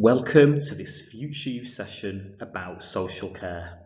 Welcome to this Future You session about social care.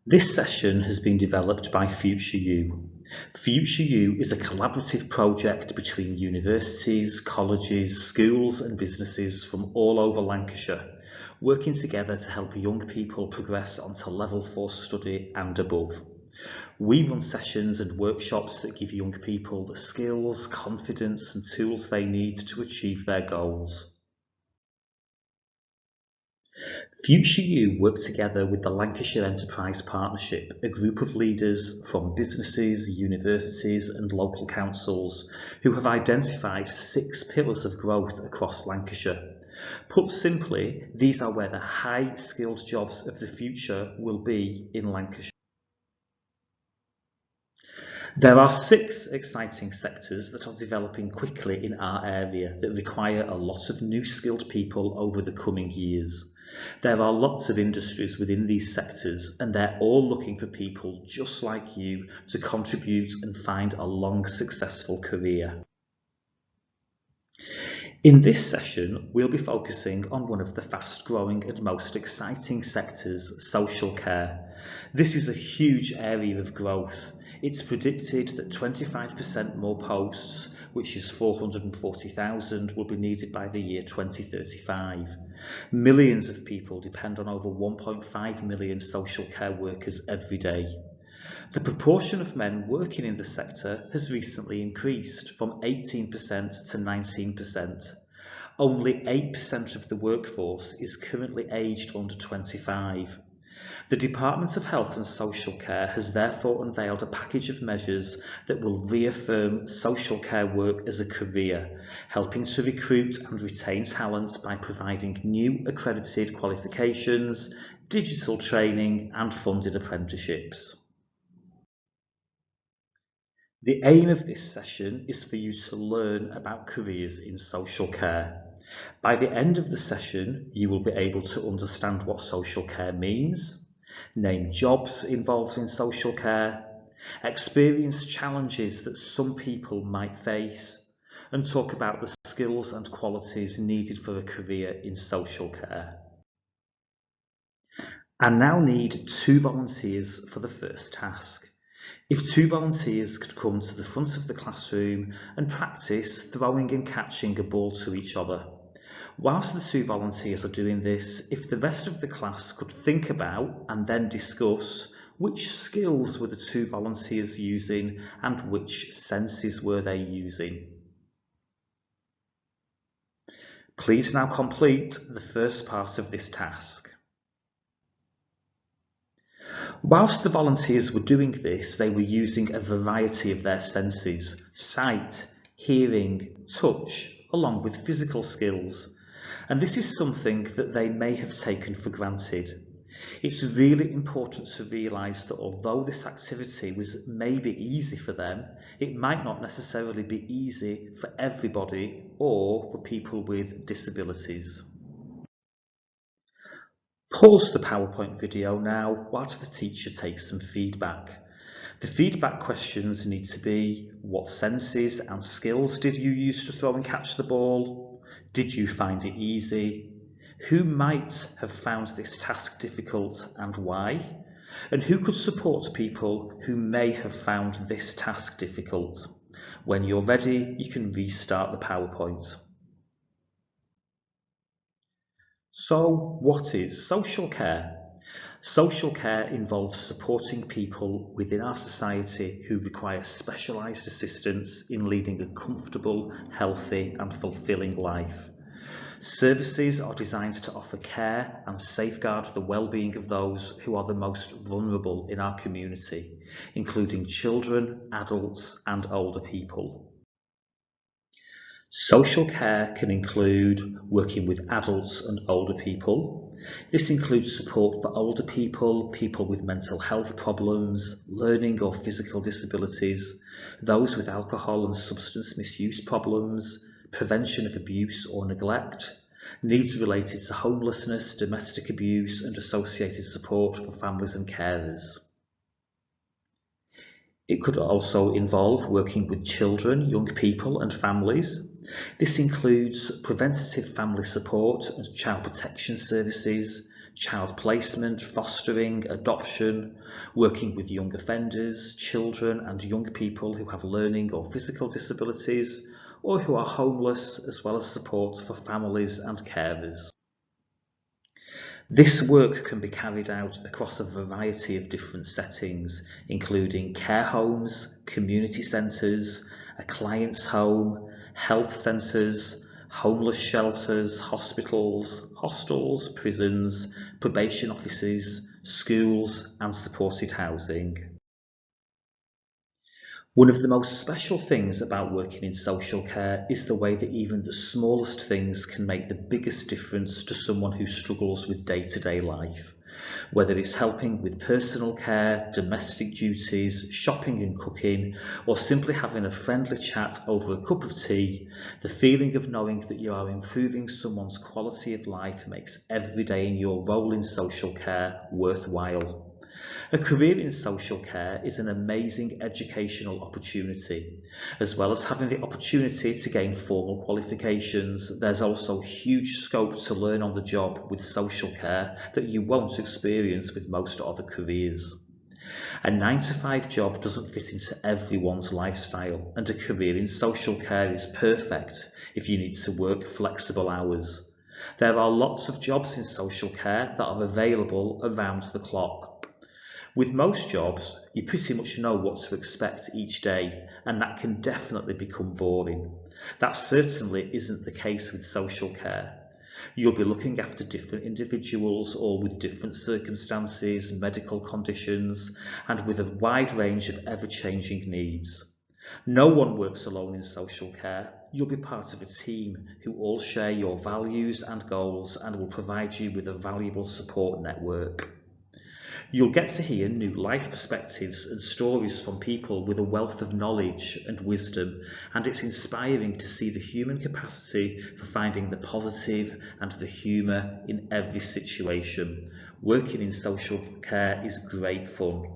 This session has been developed by Future You. Future You is a collaborative project between universities, colleges, schools and businesses from all over Lancashire, working together to help young people progress onto level 4 study and above. We run sessions and workshops that give young people the skills, confidence and tools they need to achieve their goals. Future You work together with the Lancashire Enterprise Partnership, a group of leaders from businesses, universities and local councils who have identified 6 pillars of growth across Lancashire. Put simply, these are where the high-skilled jobs of the future will be in Lancashire. There are 6 exciting sectors that are developing quickly in our area that require a lot of new skilled people over the coming years. There are lots of industries within these sectors and they're all looking for people just like you to contribute and find a long, successful career. In this session, we'll be focusing on one of the fast-growing and most exciting sectors, social care. This is a huge area of growth. It's predicted that 25% more posts, which is 440,000, will be needed by the year 2035. Millions of people depend on over 1.5 million social care workers every day. The proportion of men working in the sector has recently increased from 18% to 19%. Only 8% of the workforce is currently aged under 25. The Department of Health and Social Care has therefore unveiled a package of measures that will reaffirm social care work as a career, helping to recruit and retain talent by providing new accredited qualifications, digital training and funded apprenticeships. The aim of this session is for you to learn about careers in social care. By the end of the session, you will be able to understand what social care means, name jobs involved in social care, experience challenges that some people might face, and talk about the skills and qualities needed for a career in social care. I now need 2 volunteers for the first task. If 2 volunteers could come to the front of the classroom and practice throwing and catching a ball to each other. Whilst the 2 volunteers are doing this, if the rest of the class could think about and then discuss which skills were the 2 volunteers using and which senses were they using. Please now complete the first part of this task. Whilst the volunteers were doing this, they were using a variety of their senses: sight, hearing, touch, along with physical skills. And this is something that they may have taken for granted. It's really important to realise that although this activity was maybe easy for them, it might not necessarily be easy for everybody or for people with disabilities. Pause the PowerPoint video now whilst the teacher takes some feedback. The feedback questions need to be: what senses and skills did you use to throw and catch the ball? Did you find it easy? Who might have found this task difficult and why? And who could support people who may have found this task difficult? When you're ready, you can restart the PowerPoint. So, what is social care? Social care involves supporting people within our society who require specialised assistance in leading a comfortable, healthy and fulfilling life. Services are designed to offer care and safeguard the well-being of those who are the most vulnerable in our community, including children, adults and older people. Social care can include working with adults and older people. This includes support for older people, people with mental health problems, learning or physical disabilities, those with alcohol and substance misuse problems, prevention of abuse or neglect, needs related to homelessness, domestic abuse and associated support for families and carers. It could also involve working with children, young people and families. This includes preventative family support and child protection services, child placement, fostering, adoption, working with young offenders, children and young people who have learning or physical disabilities, or who are homeless, as well as support for families and carers. This work can be carried out across a variety of different settings, including care homes, community centres, a client's home, health centres, homeless shelters, hospitals, hostels, prisons, probation offices, schools and supported housing. One of the most special things about working in social care is the way that even the smallest things can make the biggest difference to someone who struggles with day-to-day life. Whether it's helping with personal care, domestic duties, shopping and cooking, or simply having a friendly chat over a cup of tea, the feeling of knowing that you are improving someone's quality of life makes every day in your role in social care worthwhile. A career in social care is an amazing educational opportunity. As well as having the opportunity to gain formal qualifications, there's also huge scope to learn on the job with social care that you won't experience with most other careers. A 9-to-5 job doesn't fit into everyone's lifestyle, and a career in social care is perfect if you need to work flexible hours. There are lots of jobs in social care that are available around the clock. With most jobs, you pretty much know what to expect each day, and that can definitely become boring. That certainly isn't the case with social care. You'll be looking after different individuals, all with different circumstances, medical conditions, and with a wide range of ever-changing needs. No one works alone in social care. You'll be part of a team who all share your values and goals and will provide you with a valuable support network. You'll get to hear new life perspectives and stories from people with a wealth of knowledge and wisdom, and it's inspiring to see the human capacity for finding the positive and the humour in every situation. Working in social care is great fun.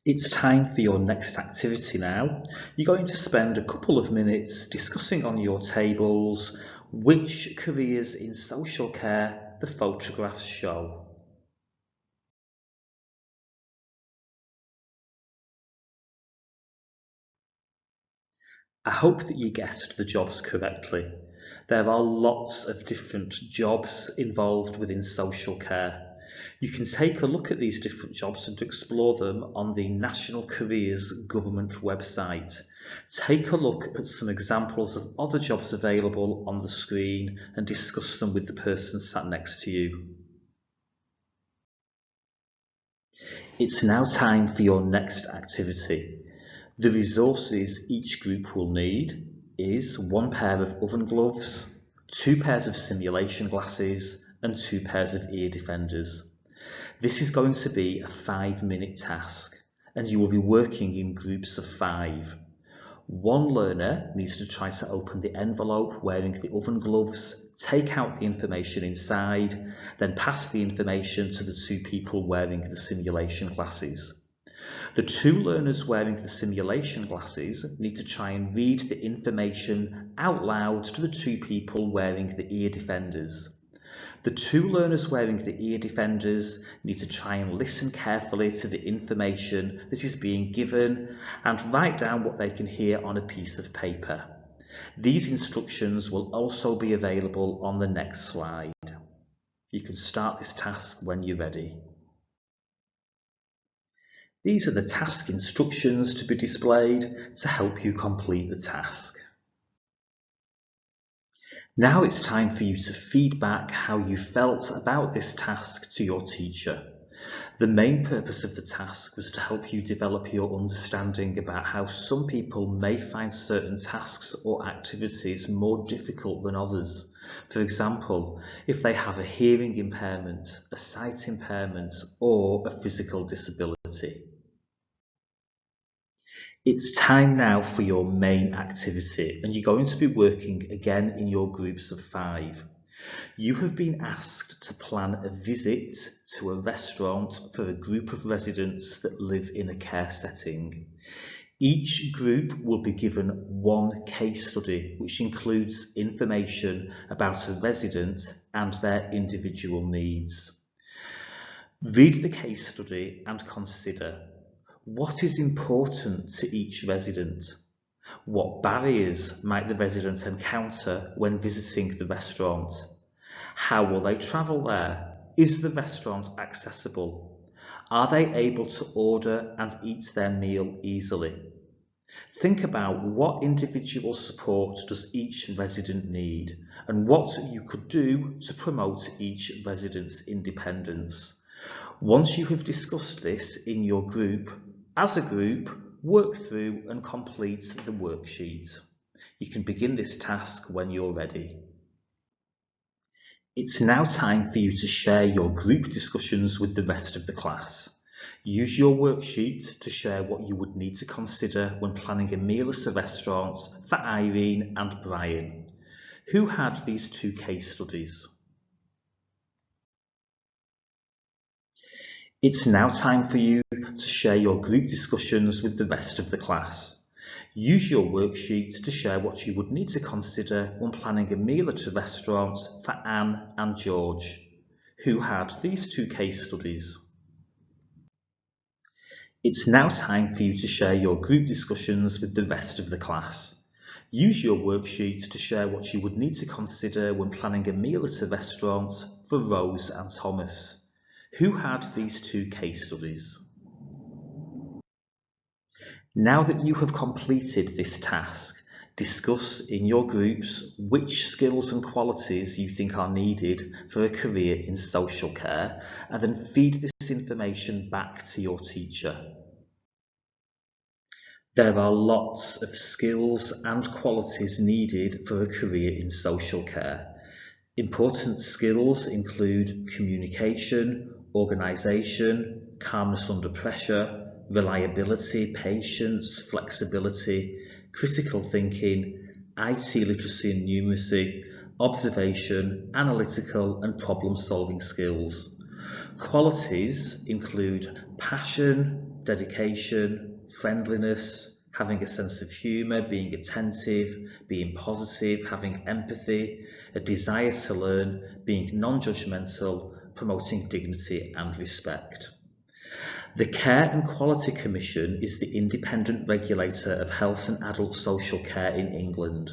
It's time for your next activity now. You're going to spend a couple of minutes discussing on your tables which careers in social care the photographs show. I hope that you guessed the jobs correctly. There are lots of different jobs involved within social care. You can take a look at these different jobs and explore them on the National Careers Government website. Take a look at some examples of other jobs available on the screen and discuss them with the person sat next to you. It's now time for your next activity. The resources each group will need is 1 pair of oven gloves, 2 pairs of simulation glasses, and 2 pairs of ear defenders. This is going to be a 5-minute task, and you will be working in groups of 5. One learner needs to try to open the envelope wearing the oven gloves, take out the information inside, then pass the information to the 2 people wearing the simulation glasses. The 2 learners wearing the simulation glasses need to try and read the information out loud to the 2 people wearing the ear defenders. The 2 learners wearing the ear defenders need to try and listen carefully to the information that is being given and write down what they can hear on a piece of paper. These instructions will also be available on the next slide. You can start this task when you're ready. These are the task instructions to be displayed to help you complete the task. Now it's time for you to feedback how you felt about this task to your teacher. The main purpose of the task was to help you develop your understanding about how some people may find certain tasks or activities more difficult than others. For example, if they have a hearing impairment, a sight impairment, or a physical disability. It's time now for your main activity, and you're going to be working again in your groups of 5. You have been asked to plan a visit to a restaurant for a group of residents that live in a care setting. Each group will be given one case study, which includes information about a resident and their individual needs. Read the case study and consider: what is important to each resident? What barriers might the resident encounter when visiting the restaurant? How will they travel there? Is the restaurant accessible? Are they able to order and eat their meal easily? Think about what individual support does each resident need and what you could do to promote each resident's independence. Once you have discussed this in your group, as a group, work through and complete the worksheet. You can begin this task when you're ready. It's now time for you to share your group discussions with the rest of the class. Use your worksheet to share what you would need to consider when planning a meal at a restaurant for Irene and Brian. Who had these two case studies? It's now time for you to share your group discussions with the rest of the class. Use your worksheet to share what you would need to consider when planning a meal at a restaurant for Anne and George. Who had these two case studies? It's now time for you to share your group discussions with the rest of the class. Use your worksheet to share what you would need to consider when planning a meal at a restaurant for Rose and Thomas. Who had these two case studies? Now that you have completed this task, discuss in your groups which skills and qualities you think are needed for a career in social care, and then feed this information back to your teacher. There are lots of skills and qualities needed for a career in social care. Important skills include communication, organisation, calmness under pressure, reliability, patience, flexibility, critical thinking, IT literacy and numeracy, observation, analytical and problem-solving skills. Qualities include passion, dedication, friendliness, having a sense of humour, being attentive, being positive, having empathy, a desire to learn, being non-judgmental, promoting dignity and respect. The Care and Quality Commission is the independent regulator of health and adult social care in England.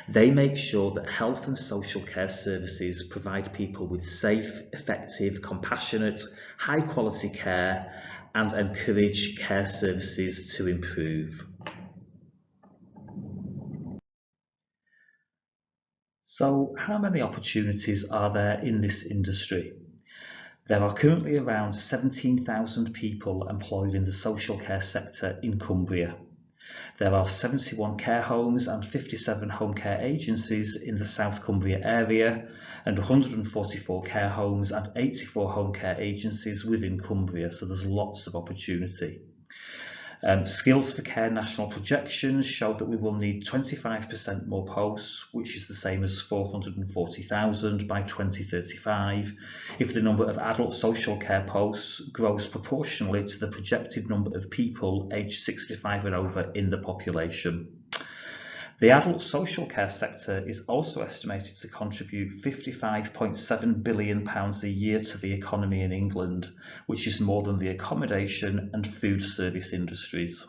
They make sure that health and social care services provide people with safe, effective, compassionate, high quality care and encourage care services to improve. So, how many opportunities are there in this industry? There are currently around 17,000 people employed in the social care sector in Cumbria. There are 71 care homes and 57 home care agencies in the South Cumbria area, and 144 care homes and 84 home care agencies within Cumbria, so there's lots of opportunity. Skills for Care national projections show that we will need 25% more posts, which is the same as 440,000 by 2035, if the number of adult social care posts grows proportionally to the projected number of people aged 65 and over in the population. The adult social care sector is also estimated to contribute £55.7 billion a year to the economy in England, which is more than the accommodation and food service industries.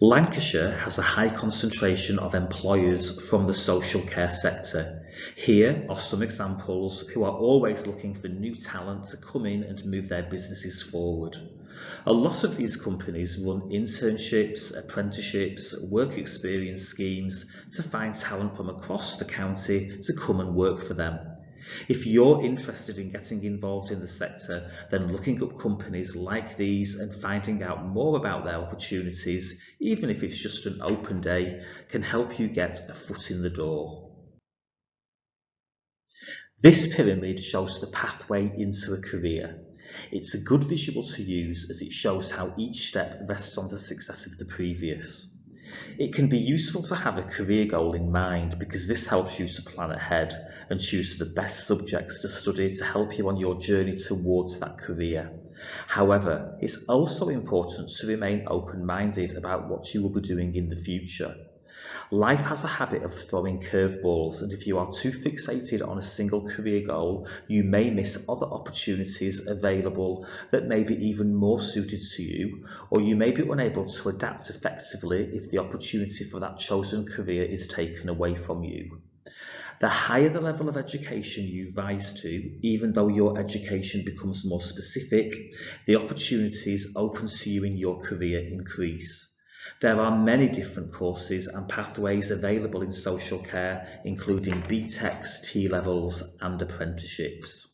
Lancashire has a high concentration of employers from the social care sector. Here are some examples who are always looking for new talent to come in and move their businesses forward. A lot of these companies run internships, apprenticeships, work experience schemes to find talent from across the county to come and work for them. If you're interested in getting involved in the sector, then looking up companies like these and finding out more about their opportunities, even if it's just an open day, can help you get a foot in the door. This pyramid shows the pathway into a career. It's a good visual to use as it shows how each step rests on the success of the previous. It can be useful to have a career goal in mind because this helps you to plan ahead and choose the best subjects to study to help you on your journey towards that career. However, it's also important to remain open-minded about what you will be doing in the future. Life has a habit of throwing curveballs, and if you are too fixated on a single career goal, you may miss other opportunities available that may be even more suited to you, or you may be unable to adapt effectively if the opportunity for that chosen career is taken away from you. The higher the level of education you rise to, even though your education becomes more specific, the opportunities open to you in your career increase. There are many different courses and pathways available in social care, including BTECs, T-levels and apprenticeships.